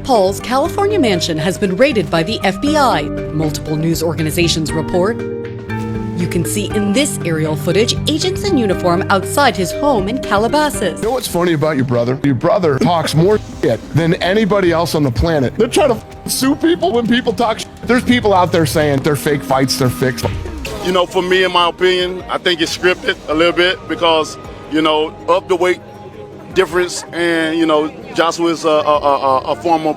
Paul's California mansion has been raided by the FBI, multiple news organizations report. You can see in this aerial footage agents in uniform outside his home in Calabasas. You know what's funny about your brother? Your brother talks more shit than anybody else on the planet. They're trying to sue people when people talk shit. There's people out there saying they're fake fights, they're fixed. You know, for me, in my opinion, I think it's scripted a little bit because, you know, of the weight difference, and, you know, Joshua's a former,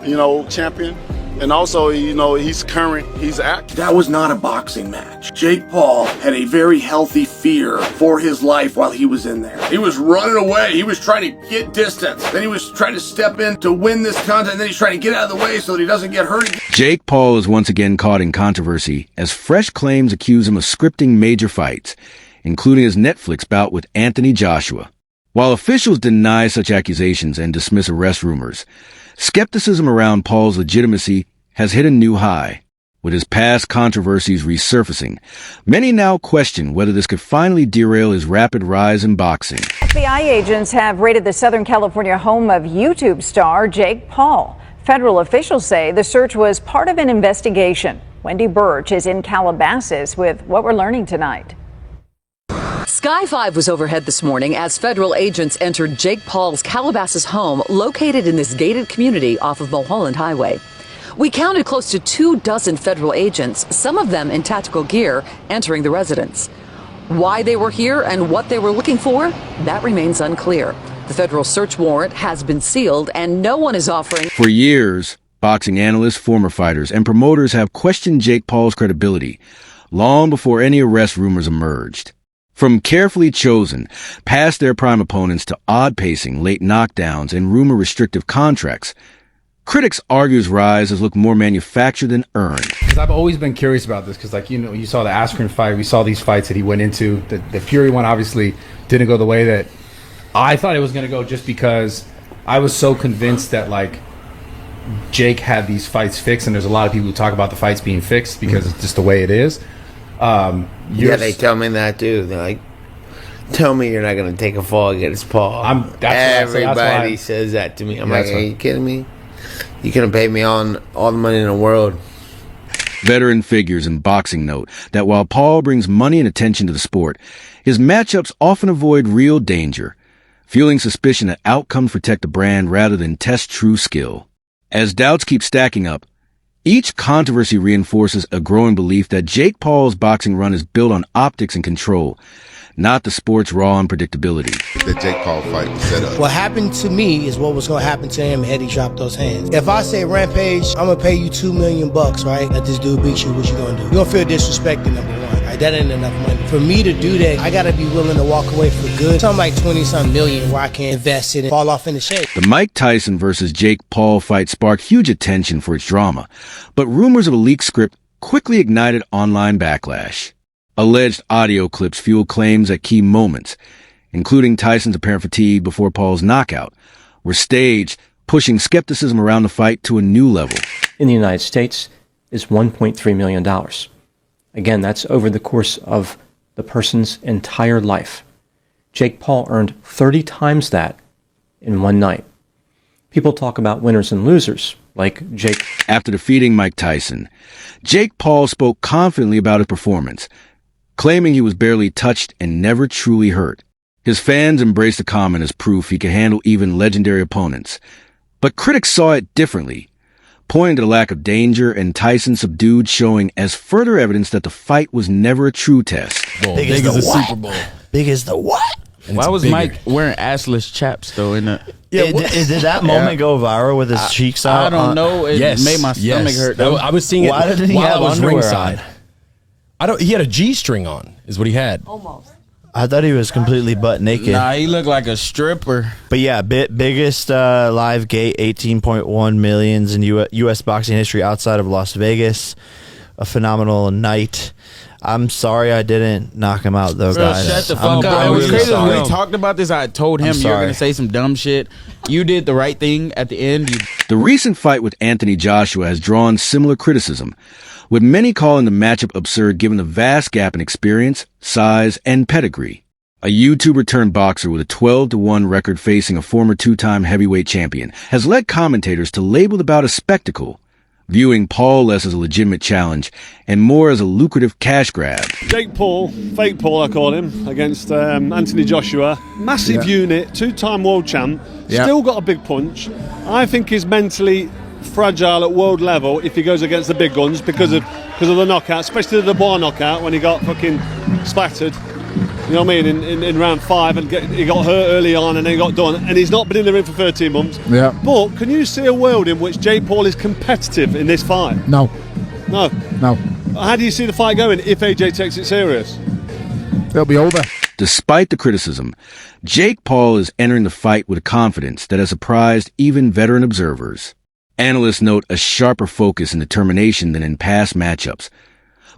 you know, champion. And also, you know, he's current, he's active. That was not a boxing match. Jake Paul had a very healthy fear for his life while he was in there. He was running away. He was trying to get distance. Then he was trying to step in to win this contest. And then he's trying to get out of the way so that he doesn't get hurt. Jake Paul is once again caught in controversy as fresh claims accuse him of scripting major fights, including his Netflix bout with Anthony Joshua. While officials deny such accusations and dismiss arrest rumors, skepticism around Paul's legitimacy has hit a new high. With his past controversies resurfacing, many now question whether this could finally derail his rapid rise in boxing. FBI agents have raided the Southern California home of YouTube star Jake Paul. Federal officials say the search was part of an investigation. Wendy Birch is in Calabasas with what we're learning tonight. Sky 5 was overhead this morning as federal agents entered Jake Paul's Calabasas home located in this gated community off of Mulholland Highway. We counted close to 24 federal agents, some of them in tactical gear, entering the residence. Why they were here and what they were looking for, that remains unclear. The federal search warrant has been sealed and no one is offering. For years, boxing analysts, former fighters, and promoters have questioned Jake Paul's credibility long before any arrest rumors emerged. From carefully chosen, past their prime opponents to odd pacing, late knockdowns, and rumor-restrictive contracts, critics argue his rise has looked more manufactured than earned. Because I've always been curious about this, because, like, you know, you saw the Askren fight, we saw these fights that he went into. The Fury one obviously didn't go the way that I thought it was going to go, just because I was so convinced that, like, Jake had these fights fixed, and there's a lot of people who talk about the fights being fixed because it's just the way it is. Yeah, they tell me that too. They're like, tell me you're not going to take a fall against Paul. Everybody says that to me. I'm like, are you kidding me? You could have paid me all the money in the world. Veteran figures in boxing note that while Paul brings money and attention to the sport, his matchups often avoid real danger, fueling suspicion that outcomes protect the brand rather than test true skill. As doubts keep stacking up, each controversy reinforces a growing belief that Jake Paul's boxing run is built on optics and control, not the sport's raw unpredictability. The Jake Paul fight was set up. What happened to me is what was going to happen to him had he dropped those hands. If I say, Rampage, I'm going to pay you $2 million, right? Let this dude beat you, what you going to do? You're going to feel disrespected, number one, right? That ain't enough money. For me to do that, I got to be willing to walk away for good. Something like 20-something million where I can invest in it and fall off in the shape. The Mike Tyson versus Jake Paul fight sparked huge attention for its drama, but rumors of a leaked script quickly ignited online backlash. Alleged audio clips fueled claims at key moments, including Tyson's apparent fatigue before Paul's knockout, were staged, pushing skepticism around the fight to a new level. In the United States is $1.3 million. Again, that's over the course of the person's entire life. Jake Paul earned 30 times that in one night. People talk about winners and losers, like Jake. After defeating Mike Tyson, Jake Paul spoke confidently about his performance, claiming he was barely touched and never truly hurt. His fans embraced the comment as proof he could handle even legendary opponents. But critics saw it differently, pointing to the lack of danger and Tyson's subdued showing as further evidence that the fight was never a true test. Big as the Super Bowl. Big as the what? Why was Mike wearing assless chaps, though? Did that moment go viral with his cheeks out? I don't know. It made my stomach hurt. I was seeing it Why didn't he while have I was underwear ringside. He had a G-string on, is what he had. Almost. I thought he was completely butt naked. Nah, he looked like a stripper. But yeah, biggest live gate, 18.1 millions in U.S. boxing history outside of Las Vegas. A phenomenal night. I'm sorry I didn't knock him out, though, guys. Shut the fuck up. It was crazy when we talked about this. I told him you were going to say some dumb shit. You did the right thing at the end. The recent fight with Anthony Joshua has drawn similar criticism, with many calling the matchup absurd given the vast gap in experience, size, and pedigree. A YouTuber turned boxer with a 12-1 record facing a former two-time heavyweight champion has led commentators to label the bout a spectacle, viewing Paul less as a legitimate challenge and more as a lucrative cash grab. Jake Paul, fake Paul I call him, against Anthony Joshua. Massive unit, two-time world champ, still got a big punch. I think he's mentally fragile at world level if he goes against the big guns because of the knockout, especially the bar knockout when he got fucking splattered. You know what I mean? In round 5, and he got hurt early on, and then he got done. And he's not been in the ring for 13 months. Yeah. But can you see a world in which Jake Paul is competitive in this fight? No. No. No. How do you see the fight going if AJ takes it serious? It'll be over. Despite the criticism, Jake Paul is entering the fight with a confidence that has surprised even veteran observers. Analysts note a sharper focus and determination than in past matchups,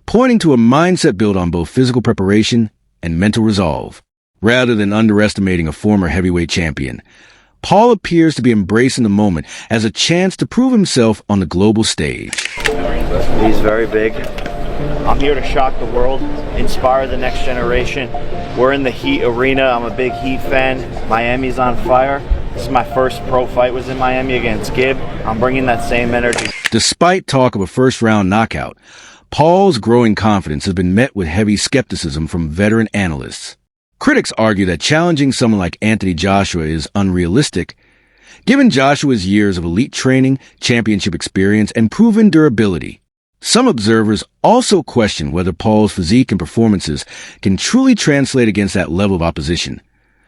pointing to a mindset built on both physical preparation and mental resolve. Rather than underestimating a former heavyweight champion, Paul appears to be embracing the moment as a chance to prove himself on the global stage. He's very big. I'm here to shock the world, inspire the next generation. We're in the Heat arena. I'm a big Heat fan. Miami's on fire. This is my first pro fight, was in Miami against Gibb. I'm bringing that same energy. Despite talk of a first-round knockout, Paul's growing confidence has been met with heavy skepticism from veteran analysts. Critics argue that challenging someone like Anthony Joshua is unrealistic, given Joshua's years of elite training, championship experience, and proven durability. Some observers also question whether Paul's physique and performances can truly translate against that level of opposition,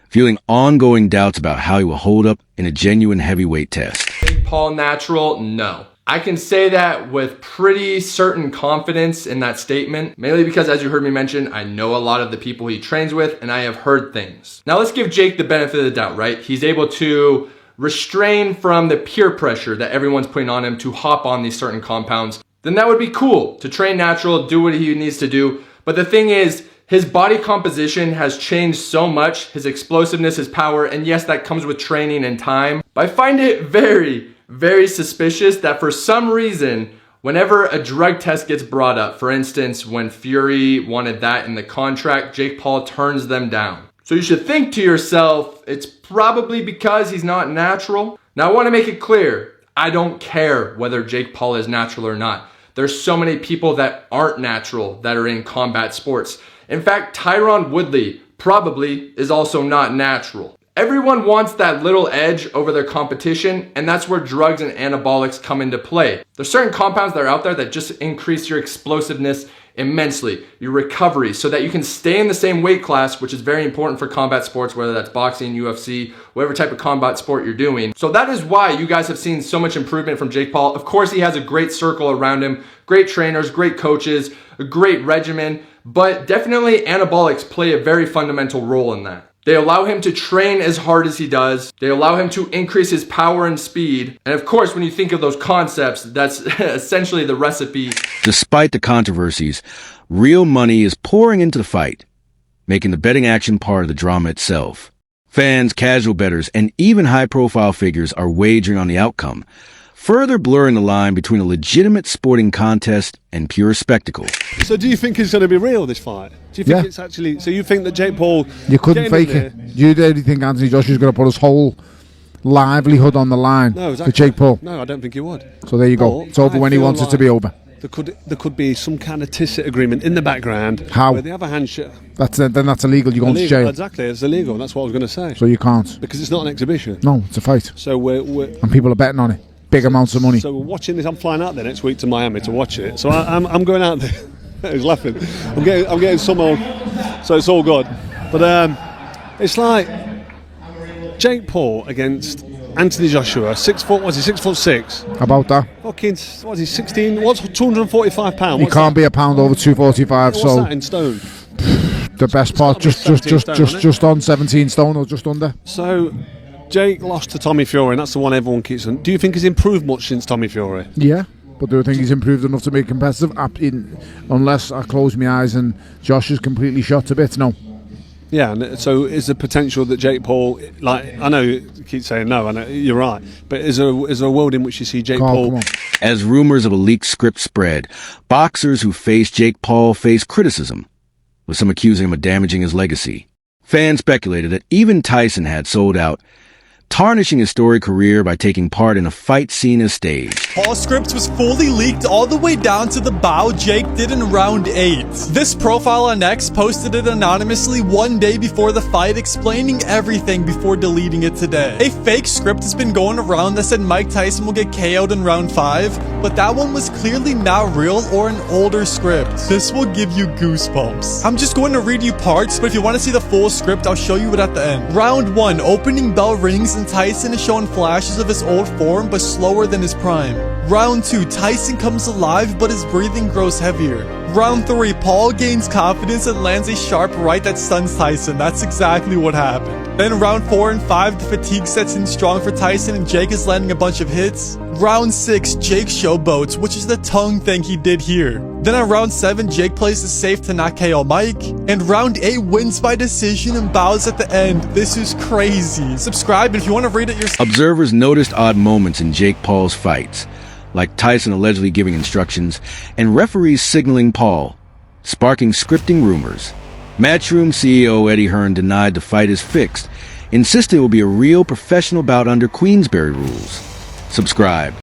feeling ongoing doubts about how he will hold up in a genuine heavyweight test. Paul natural? No. I can say that with pretty certain confidence in that statement, mainly because, as you heard me mention, I know a lot of the people he trains with and I have heard things. Now let's give Jake the benefit of the doubt, right? He's able to restrain from the peer pressure that everyone's putting on him to hop on these certain compounds. Then that would be cool to train natural, do what he needs to do. But the thing is, his body composition has changed so much, his explosiveness, his power, and yes, that comes with training and time. But I find it very suspicious that for some reason, whenever a drug test gets brought up, for instance, when Fury wanted that in the contract, Jake Paul turns them down. So you should think to yourself, it's probably because he's not natural. Now I want to make it clear, I don't care whether Jake Paul is natural or not. There's so many people that aren't natural that are in combat sports. In fact, Tyron Woodley probably is also not natural. Everyone wants that little edge over their competition, and that's where drugs and anabolics come into play. There's certain compounds that are out there that just increase your explosiveness immensely, your recovery, so that you can stay in the same weight class, which is very important for combat sports, whether that's boxing, UFC, whatever type of combat sport you're doing. So that is why you guys have seen so much improvement from Jake Paul. Of course, he has a great circle around him, great trainers, great coaches, a great regimen, but definitely anabolics play a very fundamental role in that. They allow him to train as hard as he does. They allow him to increase his power and speed. And of course, when you think of those concepts, that's essentially the recipe. Despite the controversies, real money is pouring into the fight, making the betting action part of the drama itself. Fans, casual bettors, and even high-profile figures are wagering on the outcome, further blurring the line between a legitimate sporting contest and pure spectacle. So do you think it's going to be real, this fight? Do you think it's actually... So you think that Jake Paul... You couldn't fake it. You really think Anthony Joshua's going to put his whole livelihood on the line for Jake Paul? No, I don't think he would. So there you go. It's over when he wants it to be over. There could be some kind of tacit agreement in the background. How? Where they have a handshake. Then that's illegal. You're going to jail. Exactly, it's illegal. That's what I was going to say. So you can't. Because it's not an exhibition. No, it's a fight. So and people are betting on it. Big amounts of money. So we're watching this. I'm flying out there next week to Miami to watch it. So I'm going out there. He's laughing. I'm getting some on. So it's all good. But it's like Jake Paul against Anthony Joshua. 6 foot. Was he 6'6"? About that. Fucking. What's he? 16. What's 245 pounds? He can't be a pound over 245. What's so that in stone? The best part, just on 17 stone or just under. So Jake lost to Tommy Fury, and that's the one everyone keeps on. Do you think he's improved much since Tommy Fury? Yeah, but do I think he's improved enough to be competitive? Unless I close my eyes and Josh is completely shot to bits, no. Yeah, and so is the potential that Jake Paul, like, I know you keep saying no, I know you're right, but is there a world in which you see Jake Paul? As rumors of a leaked script spread, boxers who face Jake Paul face criticism, with some accusing him of damaging his legacy. Fans speculated that even Tyson had sold out, tarnishing his storied career by taking part in a fight scene as staged. Paul's script was fully leaked all the way down to the bow Jake did in round 8. This profile on X posted it anonymously one day before the fight, explaining everything before deleting it today. A fake script has been going around that said Mike Tyson will get KO'd in round 5, but that one was clearly not real or an older script. This will give you goosebumps. I'm just going to read you parts, but if you want to see the full script, I'll show you it at the end. Round 1, opening bell rings and Tyson is showing flashes of his old form, but slower than his prime. Round 2, Tyson comes alive, but his breathing grows heavier. Round 3, Paul gains confidence and lands a sharp right that stuns Tyson. That's exactly what happened. Then round 4 and 5, the fatigue sets in strong for Tyson and Jake is landing a bunch of hits. Round 6, Jake showboats, which is the tongue thing he did here. Then on round 7, Jake plays it safe to not KO Mike. And round 8 wins by decision and bows at the end. This is crazy. Subscribe if you want to read it yourself. Observers noticed odd moments in Jake Paul's fights, like Tyson allegedly giving instructions and referees signaling Paul, sparking scripting rumors. Matchroom CEO Eddie Hearn denied the fight is fixed, insisting it will be a real professional bout under Queensberry rules. Subscribe.